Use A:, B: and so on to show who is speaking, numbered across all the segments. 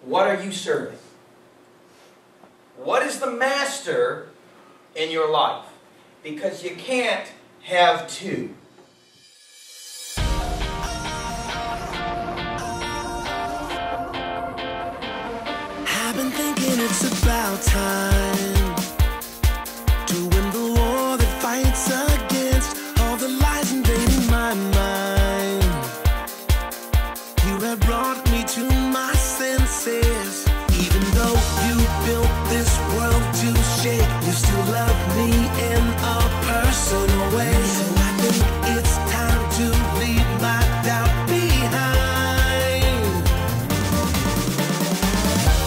A: what are you serving? What is the master in your life? Because you can't have two.
B: I've been thinking it's about time to win the war that fights against all the lies invading my mind. You have brought me to my senses. Even though you built this world to shake, you still love me in a personal way. So I think it's time to leave my doubt behind.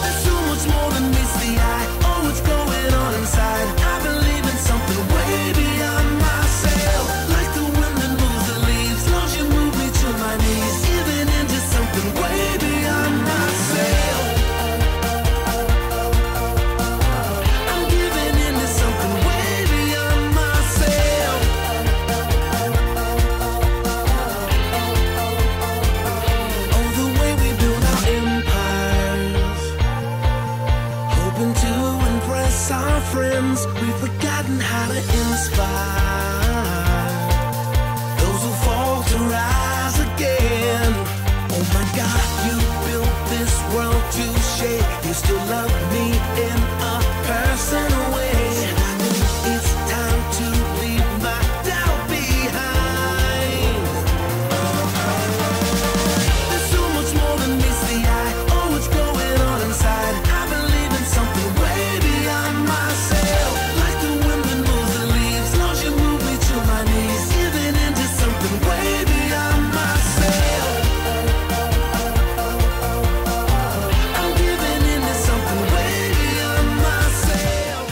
B: There's so much more than meets the eye. Oh, what's going on inside? I believe in something way beyond myself. Like the wind that moves the leaves, long you move me to my knees. Giving into something way beyond myself. I'm giving into something way beyond myself. Oh, the way we build our empires, hoping to impress our friends. We've forgotten how to inspire those who fall to rise again. Oh my God, you built this world to shake. You still love me in a personal way. And I think it's time to leave my doubt behind. There's so much more than meets the eye. Oh, what's going on inside? I believe in something way beyond myself. Like the wind that moves the leaves, long you move me to my knees. Giving into something way beyond myself. I'm giving into something way beyond myself.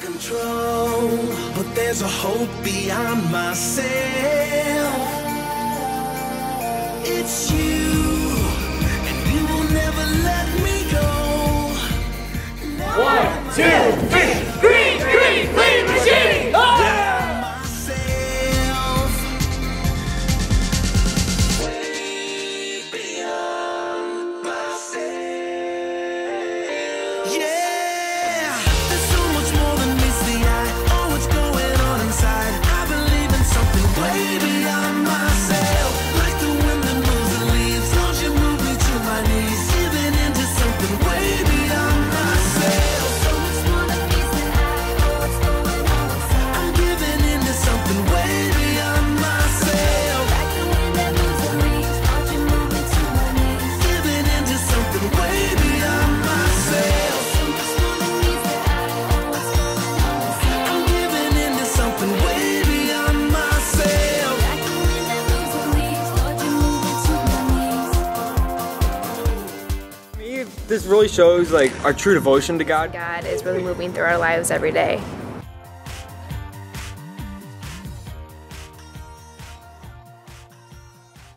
B: Control, but there's a hope beyond myself. It's you, and you will never let me go.
C: 1, 2, 3, green, green, green machine!
B: Myself, way beyond myself. Yeah, there's so much more than meets the eye. Oh, what's going on inside? I believe in something way beyond myself. Like the wind that moves the leaves, long you move me to my knees. Giving into something way beyond myself. I'm giving into something way beyond myself. Giving into something way beyond myself. I'm giving into something way beyond myself.
D: Me, this really shows like our true devotion to God.
E: God is really moving through our lives every day.